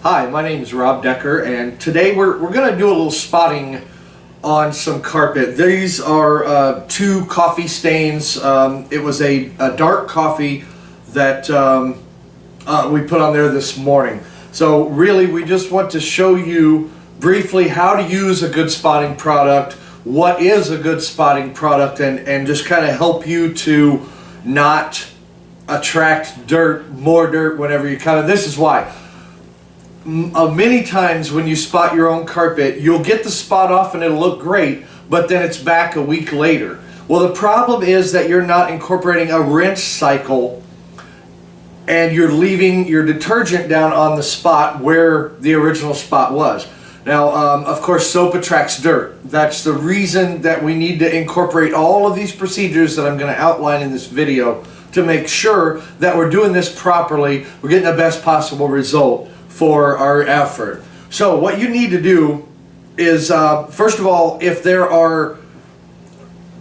Hi, my name is Rob Decker, and today we're going to do a little spotting on some carpet. These are two coffee stains. It was a dark coffee that we put on there this morning. So really we just want to show you briefly how to use a good spotting product, what is a good spotting product, and just kind of help you to not attract more dirt whenever you cut it. This is why. Many times when you spot your own carpet, you'll get the spot off and it'll look great, but then it's back a week later. Well, the problem is that you're not incorporating a rinse cycle and you're leaving your detergent down on the spot where the original spot was. Now, of course, soap attracts dirt. That's the reason that we need to incorporate all of these procedures that I'm going to outline in this video to make sure that we're doing this properly, we're getting the best possible result for our effort. So what you need to do is, first of all, if there are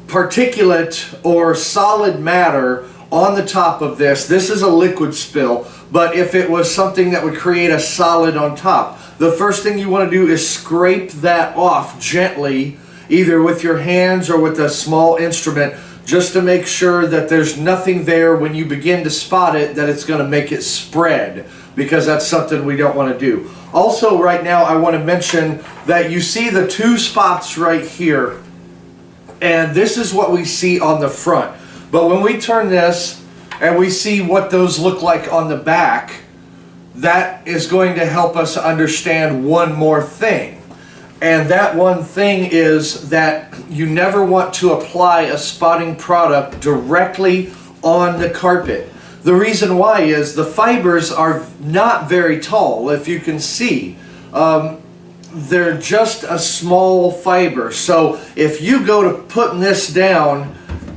particulate or solid matter on the top of this is a liquid spill, but if it was something that would create a solid on top, the first thing you want to do is scrape that off gently, either with your hands or with a small instrument, just to make sure that there's nothing there when you begin to spot it that it's going to make it spread, because that's something we don't want to do. Also, right now I want to mention that you see the two spots right here, and this is what we see on the front. But when we turn this and we see what those look like on the back, that is going to help us understand one more thing. And that one thing is that you never want to apply a spotting product directly on the carpet. The reason why is the fibers are not very tall, if you can see. They're just a small fiber. So if you go to putting this down,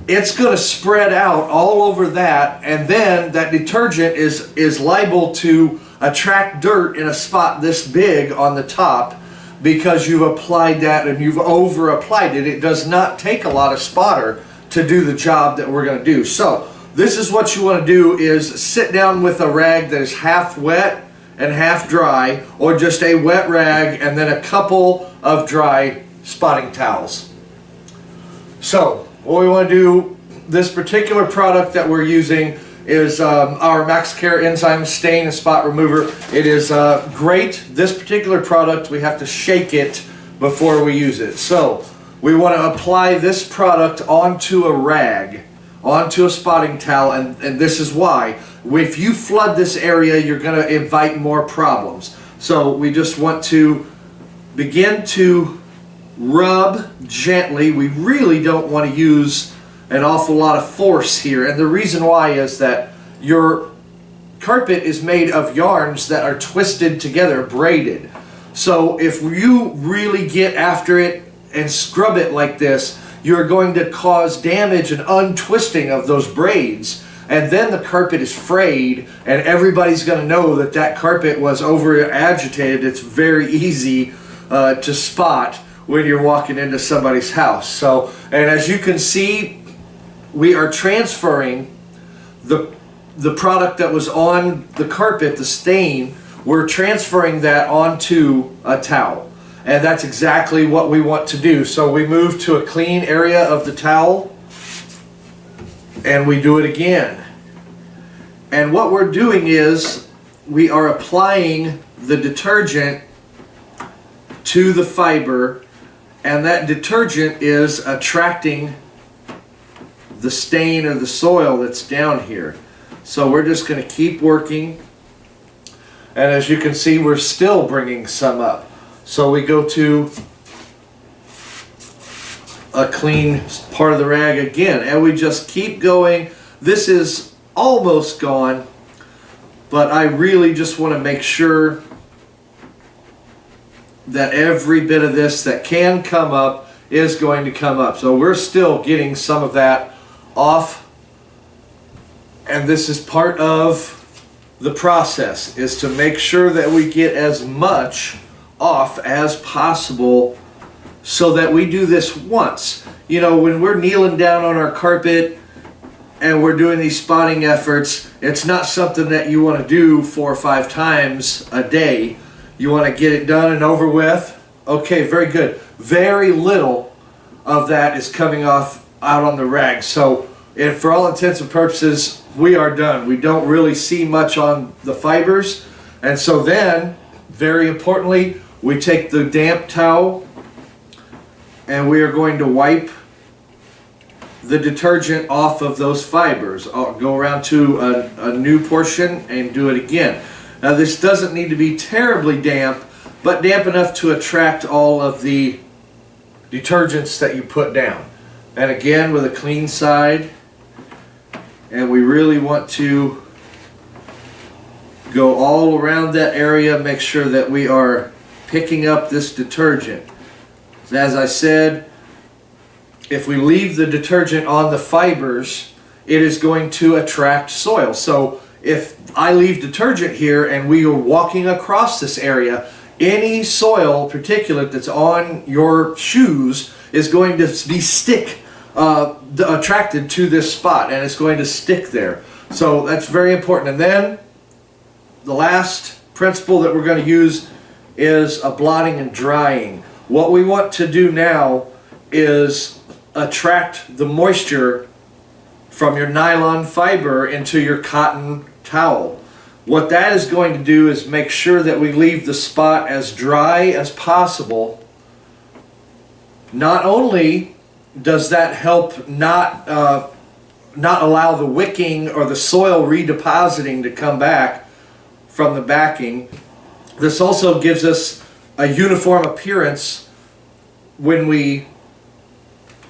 it's going to spread out all over that, and then that detergent is liable to attract dirt in a spot this big on the top because you've applied that and you've over applied it. It does not take a lot of spotter to do the job that we're going to do. So this is what you want to do, is sit down with a rag that is half wet and half dry, or just a wet rag and then a couple of dry spotting towels. So what we want to do, this particular product that we're using is our MaxCare Enzyme Stain and Spot Remover. It is great. This particular product, we have to shake it before we use it. So we want to apply this product onto a rag, onto a spotting towel, and this is why. If you flood this area, you're going to invite more problems. So we just want to begin to rub gently. We really don't want to use an awful lot of force here, and the reason why is that your carpet is made of yarns that are twisted together, braided. So if you really get after it and scrub it like this, you're going to cause damage and untwisting of those braids, and then the carpet is frayed and everybody's going to know that that carpet was over agitated. It's very easy to spot when you're walking into somebody's house. So, and as you can see, we are transferring the product that was on the carpet, the stain, we're transferring that onto a towel. And that's exactly what we want to do. So we move to a clean area of the towel and we do it again. And what we're doing is we are applying the detergent to the fiber, and that detergent is attracting the stain or the soil that's down here. So we're just going to keep working, and as you can see, we're still bringing some up. So we go to a clean part of the rag again, and we just keep going. This is almost gone, but I really just want to make sure that every bit of this that can come up is going to come up. So we're still getting some of that off, and this is part of the process, is to make sure that we get as much off as possible so that we do this once. You know, when we're kneeling down on our carpet and we're doing these spotting efforts, it's not something that you want to do 4 or 5 times a day. You want to get it done and over with. Okay, very good. Very little of that is coming off out on the rag. So for all intents and purposes, we are done. We don't really see much on the fibers. And so then, very importantly, we take the damp towel and we are going to wipe the detergent off of those fibers. I'll go around to a new portion and do it again. Now this doesn't need to be terribly damp, but damp enough to attract all of the detergents that you put down. And again with a clean side, and we really want to go all around that area, make sure that we are picking up this detergent. As I said, if we leave the detergent on the fibers, it is going to attract soil. So if I leave detergent here and we are walking across this area, any soil particulate that's on your shoes is going to be attracted to this spot, and it's going to stick there. So that's very important. And then the last principle that we're going to use is a blotting and drying. What we want to do now is attract the moisture from your nylon fiber into your cotton towel. What that is going to do is make sure that we leave the spot as dry as possible. Not only does that help not allow the wicking or the soil redepositing to come back from the backing, this also gives us a uniform appearance when we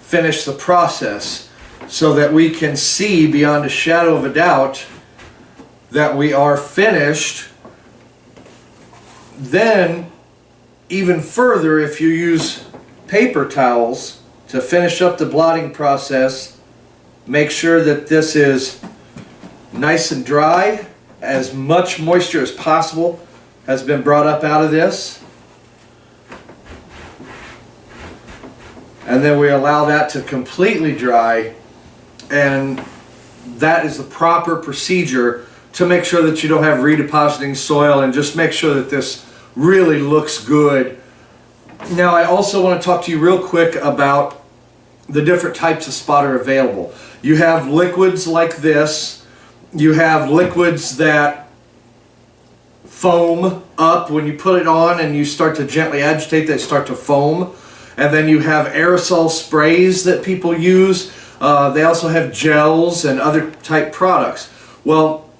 finish the process, so that we can see beyond a shadow of a doubt that we are finished. Then even further, if you use paper towels to finish up the blotting process, make sure that this is nice and dry. As much moisture as possible has been brought up out of this. And then we allow that to completely dry, and that is the proper procedure to make sure that you don't have redepositing soil, and just make sure that this really looks good. Now I also want to talk to you real quick about the different types of spot are available. You have liquids like this. You have liquids that foam up when you put it on and you start to gently agitate, they start to foam. And then you have aerosol sprays that people use. They also have gels and other type products. Well,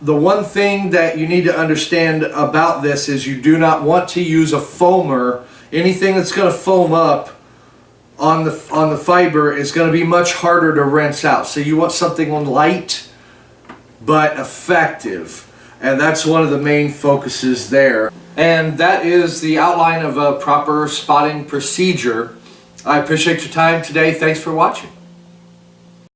the one thing that you need to understand about this is you do not want to use a foamer. Anything that's going to foam up on the fiber is going to be much harder to rinse out. So you want something light but effective. And that's one of the main focuses there. And that is the outline of a proper spotting procedure. I appreciate your time today. Thanks for watching.